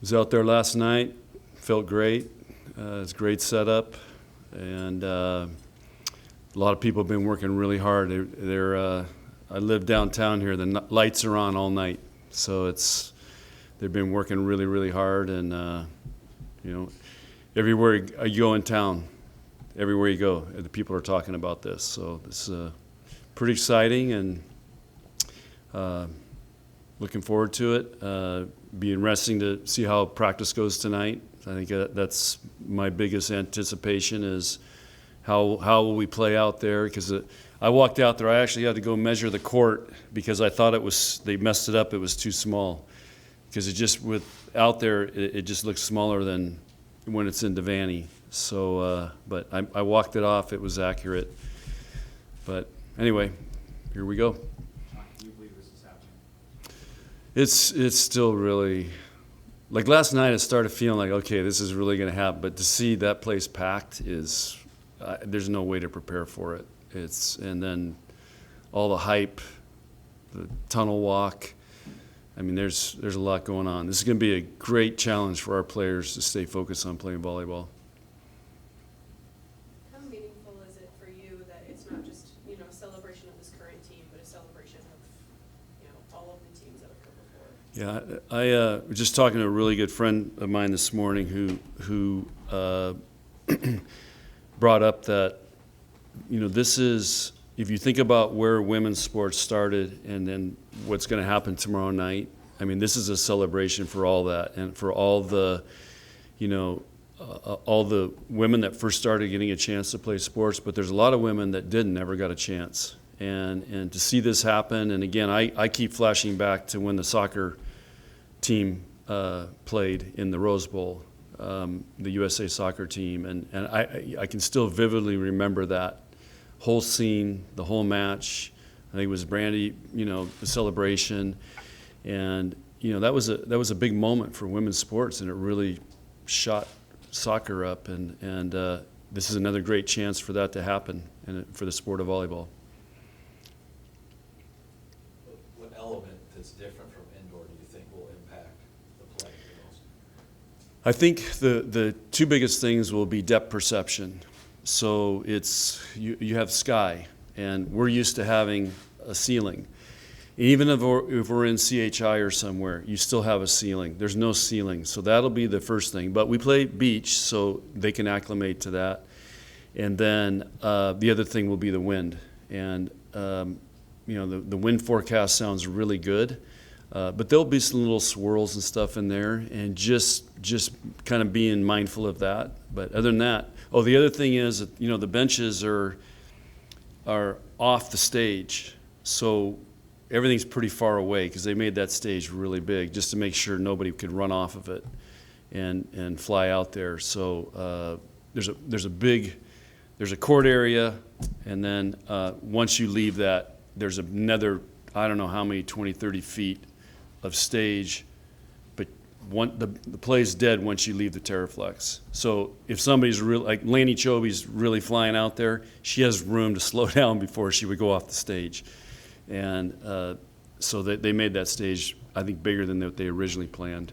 Was out there last night, felt great. It's a great setup, and a lot of people have been working really hard. I live downtown here. The lights are on all night, so they've been working really, really hard. And everywhere you go in town, everywhere you go, the people are talking about this. So it's pretty exciting, and looking forward to it. Be interesting to see how practice goes tonight. I think that's my biggest anticipation is how will we play out there, because I walked out there. I actually had to go measure the court because I thought they messed it up. It was too small, because out there it just looks smaller than when it's in Devaney. So, but I walked it off. It was accurate. But anyway, here we go. It's still really, like last night I started feeling like, okay, this is really going to happen. But to see that place packed is, there's no way to prepare for it. And then all the hype, the tunnel walk. I mean, there's a lot going on. This is going to be a great challenge for our players to stay focused on playing volleyball. How meaningful is it for you that it's not just, a celebration of this current team, but a celebration of, all of the teams that have come before? Yeah, I was just talking to a really good friend of mine this morning who brought up that, this is, if you think about where women's sports started and then what's going to happen tomorrow night, I mean, this is a celebration for all that, and for all the, all the women that first started getting a chance to play sports, but there's a lot of women that never got a chance. And to see this happen, and again, I keep flashing back to when the soccer team played in the Rose Bowl, the USA soccer team, and I can still vividly remember that whole scene, the whole match. I think it was Brandy, the celebration, and that was a big moment for women's sports, and it really shot soccer up, and this is another great chance for that to happen, and for the sport of volleyball. What element that's different from indoor do you think will impact the play the most? I think the two biggest things will be depth perception. So it's you have sky, and we're used to having a ceiling. Even if we're in CHI or somewhere, you still have a ceiling. There's no ceiling, so that'll be the first thing. But we play beach, so they can acclimate to that. And then the other thing will be the wind. And the wind forecast sounds really good, but there'll be some little swirls and stuff in there, and just kind of being mindful of that. But other than that, the other thing is that, the benches are off the stage, so everything's pretty far away, because they made that stage really big just to make sure nobody could run off of it and fly out there. So there's a court area, and then once you leave that, there's another, I don't know how many, 20, 30 feet of stage, but the play's dead once you leave the Terraflex. So if somebody's like Laney Choby's really flying out there, she has room to slow down before she would go off the stage. And so they made that stage, I think, bigger than what they originally planned.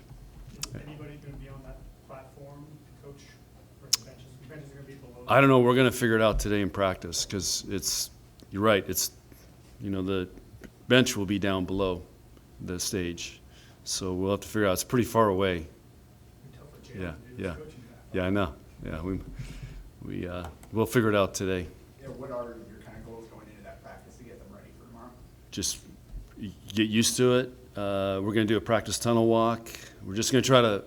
Is anybody going to be on that platform, coach, or the benches? The benches are going to be below? I don't know. We're going to figure it out today in practice, because you're right. The bench will be down below the stage. So we'll have to figure out. It's pretty far away. Yeah, I know. Yeah, we'll figure it out today. Yeah, what are your kind of goals going into that practice to get them ready for tomorrow? Just get used to it. We're going to do a practice tunnel walk. We're just going to try to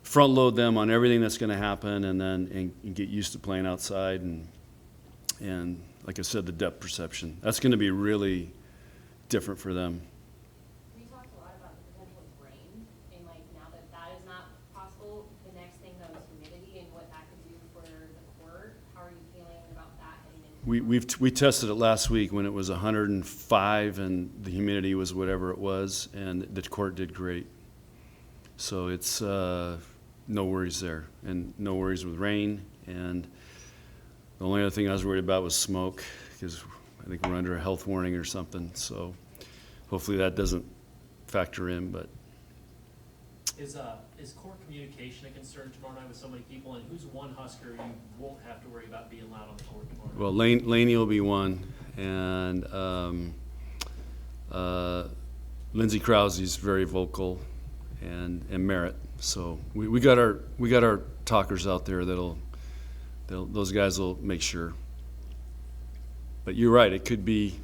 front load them on everything that's going to happen, and then and get used to playing outside, and like I said, the depth perception. That's going to be really different for them. We talked a lot about the potential of rain, and now that is not possible, the next thing though is humidity and what that could do for the court. How are you feeling about that heading into? We tested it last week when it was 105 and the humidity was whatever it was, and the court did great. So it's no worries there, and no worries with rain. And the only other thing I was worried about was smoke, because I think we're under a health warning or something. So hopefully that doesn't factor in, but Is core communication a concern tomorrow night with so many people, and who's one Husker you won't have to worry about being loud on the court tomorrow night? Well, Laney will be one, and Lindsey Krause's very vocal, and Merritt. So we got our talkers out there those guys will make sure. But you're right, it could be,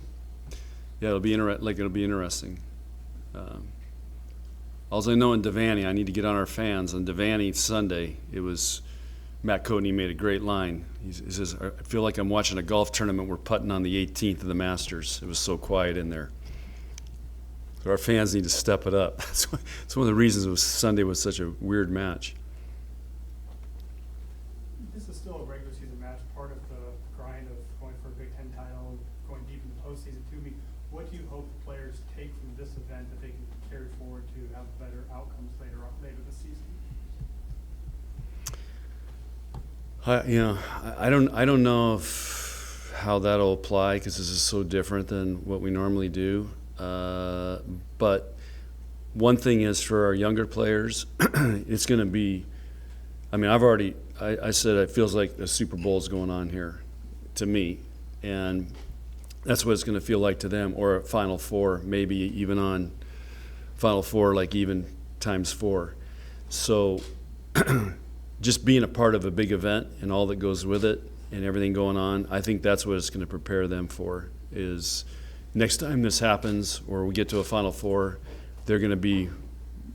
yeah, it'll be interesting. Also, I know in Devaney, I need to get on our fans. On Devaney Sunday, it was Matt Coatney made a great line. He says, "I feel like I'm watching a golf tournament. We're putting on the 18th of the Masters." It was so quiet in there. So our fans need to step it up. That's one of the reasons Sunday was such a weird match. This is still a regular season match, part of the grind of going for a Big Ten title, going deep in the postseason too. I mean, what do you hope the players take from this event that they can carry forward to have better outcomes later this season? I don't know how that'll apply because this is so different than what we normally do. But one thing is for our younger players, it's going to be. I mean, I said it feels like the Super Bowl is going on here, to me, and that's what it's going to feel like to them, or a Final Four, maybe even on Final Four, like even times 4. So just being a part of a big event and all that goes with it and everything going on, I think that's what it's going to prepare them for, is next time this happens or we get to a Final Four, they're going to be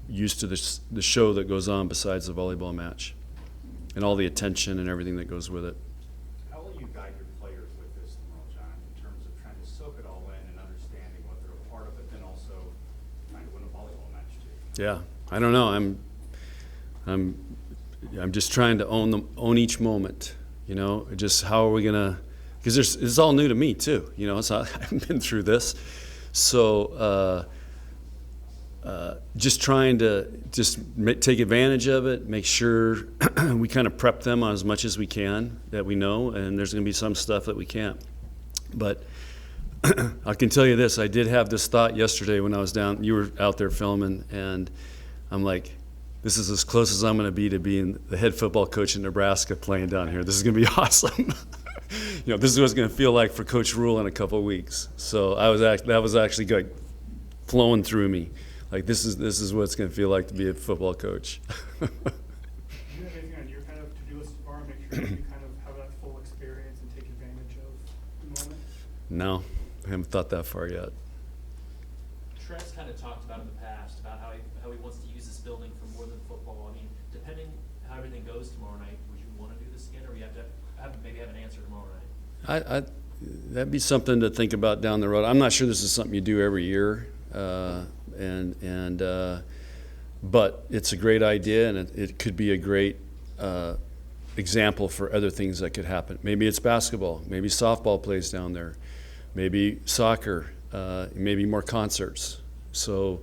used to the show that goes on besides the volleyball match and all the attention and everything that goes with it. How will you guide your players with this tomorrow, John, in terms of trying to soak it all in and understanding what they're a part of, but then also trying to win a volleyball match too? Yeah, I don't know. I'm just trying to own each moment. You know, just how are we gonna? Because it's all new to me too. You know, I haven't been through this, so just trying to take advantage of it. Make sure we kind of prep them on as much as we can that we know, and there's going to be some stuff that we can't. But I can tell you this: I did have this thought yesterday when I was down. You were out there filming, and I'm like, this is as close as I'm going to be being the head football coach in Nebraska playing down here. This is going to be awesome. This is what it's going to feel like for Coach Rule in a couple of weeks. So that was actually like flowing through me. Like this is what it's going to feel like to be a football coach. Do you have anything on your kind of to-do list tomorrow? Make sure you kind of have that full experience and take advantage of the moment? No, I haven't thought that far yet. Trent's kind of talked about in the past about how he wants to use this building for more than football. I mean, depending how everything goes tomorrow night, would you want to do this again, or you have to maybe have an answer tomorrow night? That'd be something to think about down the road. I'm not sure this is something you do every year, but it's a great idea, and it could be a great example for other things that could happen. Maybe it's basketball, maybe softball plays down there, maybe soccer, maybe more concerts. So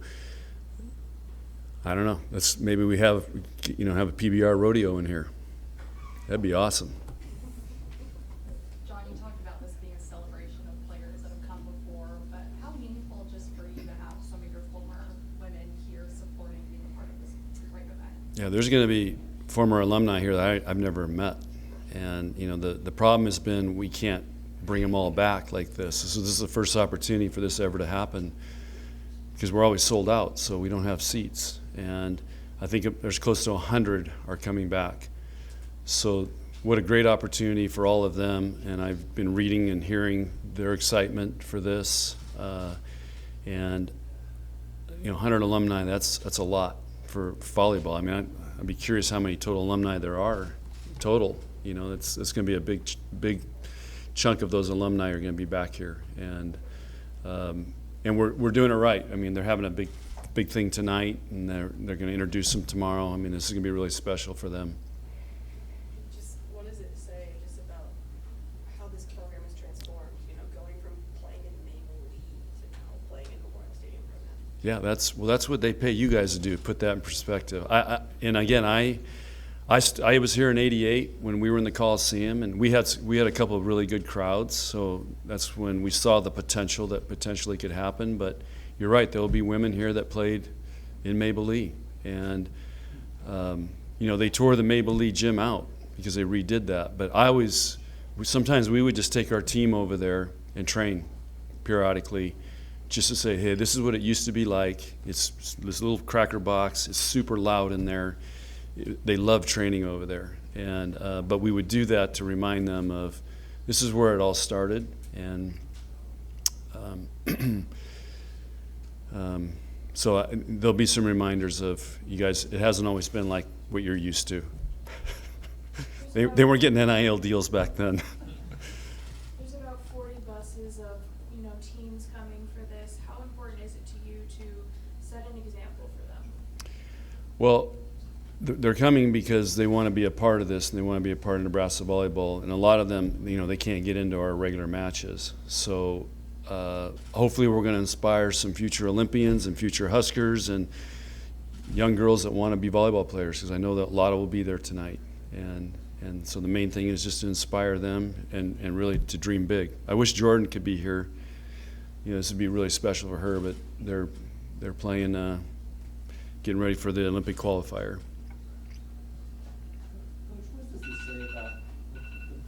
I don't know. Maybe we have a PBR rodeo in here. That'd be awesome. John, you talked about this being a celebration of players that have come before, but how meaningful just for you to have some of your former women here supporting being a part of this great event? Yeah, there's going to be former alumni here that I've never met, and the problem has been we can't bring them all back like this. So this is the first opportunity for this ever to happen because we're always sold out, so we don't have seats, and I think there's close to 100 are coming back. So what a great opportunity for all of them, and I've been reading and hearing their excitement for this, and 100 alumni, that's a lot for volleyball. I mean, I'd be curious how many total alumni there are total. It's going to be a big chunk of those alumni are going to be back here, and we're doing it right. I mean, they're having a big thing tonight, and they're going to introduce them tomorrow. I mean, this is going to be really special for them. Just what does it say just about how this program has transformed? Going from playing in Maple League to now playing in the Memorial Stadium program. Yeah, that's what they pay you guys to do. Put that in perspective. I was here in '88 when we were in the Coliseum, and we had a couple of really good crowds. So that's when we saw the potential that potentially could happen. But you're right, there will be women here that played in Maple League, And, they tore the Maple Leaf gym out because they redid that. But sometimes we would just take our team over there and train periodically just to say, hey, this is what it used to be like. It's this little cracker box. It's super loud in there. They love training over there. And but we would do that to remind them of this is where it all started. And so there'll be some reminders of you guys. It hasn't always been like what you're used to. They weren't getting NIL deals back then. There's about 40 buses of, teams coming for this. How important is it to you to set an example for them? Well, they're coming because they want to be a part of this, and they want to be a part of Nebraska Volleyball. And a lot of them, they can't get into our regular matches. So hopefully we're going to inspire some future Olympians and future Huskers and young girls that want to be volleyball players, because I know that a lot will be there tonight. And so the main thing is just to inspire them and really to dream big. I wish Jordan could be here. This would be really special for her, but they're playing, getting ready for the Olympic qualifier. Coach, what does this say about the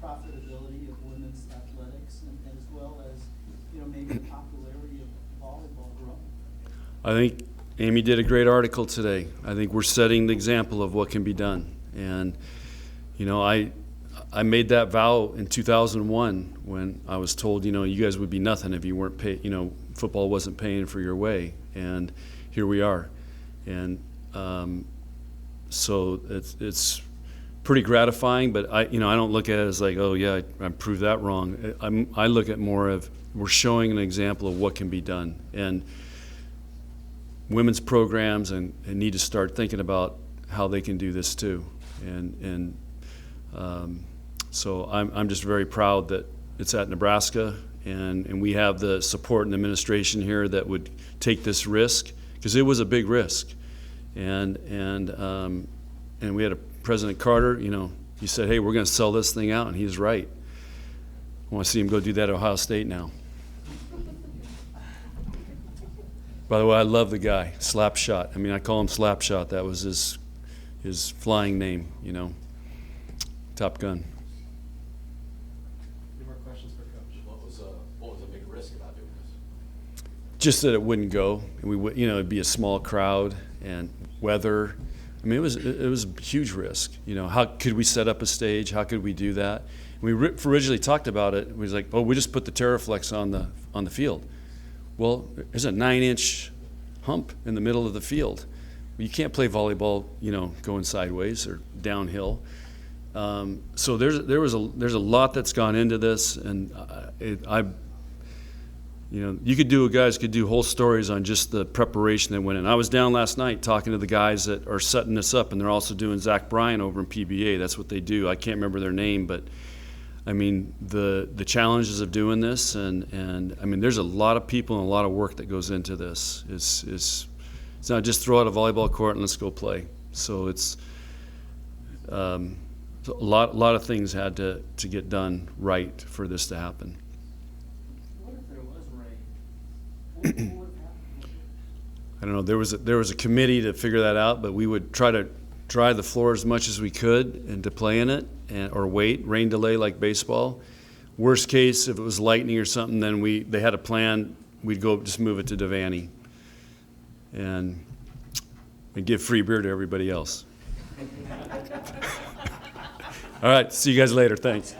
profitability of women's athletics and as well as, maybe the popularity of volleyball growing? I think Amy did a great article today. I think we're setting the example of what can be done. And, I made that vow in 2001 when I was told, you guys would be nothing if you weren't paid, football wasn't paying for your way. And here we are. And so it's pretty gratifying, but I don't look at it as like, oh yeah, I proved that wrong. I look at more of we're showing an example of what can be done. And women's programs and need to start thinking about how they can do this too. And so I'm just very proud that it's at Nebraska, and we have the support and administration here that would take this risk, because it was a big risk. And we had a President Carter, he said, hey, we're going to sell this thing out, and he's right. I want to see him go do that at Ohio State now. By the way, I love the guy, Slapshot. I call him Slapshot. That was his flying name, Top Gun. Any more questions for Coach? What was a big risk about doing this? Just that it wouldn't go, and we would, it'd be a small crowd and weather. It was a huge risk. How could we set up a stage? How could we do that? And we originally talked about it. We was like, we just put the Terraflex on the field. Well, there's a 9-inch hump in the middle of the field. You can't play volleyball, going sideways or downhill. So there's a lot that's gone into this, and guys could do whole stories on just the preparation that went in. I was down last night talking to the guys that are setting this up, and they're also doing Zach Bryan over in PBA. That's what they do. I can't remember their name, but the challenges of doing this, and there's a lot of people and a lot of work that goes into this. It's not just throw out a volleyball court and let's go play. So it's a lot of things had to get done right for this to happen. What if there was rain? What would have happened? I don't know. There was a committee to figure that out, but we would try to dry the floor as much as we could and to play in it, or wait, rain delay like baseball. Worst case, if it was lightning or something, then they had a plan. We'd go just move it to Devaney and give free beer to everybody else. All right, see you guys later. Thanks.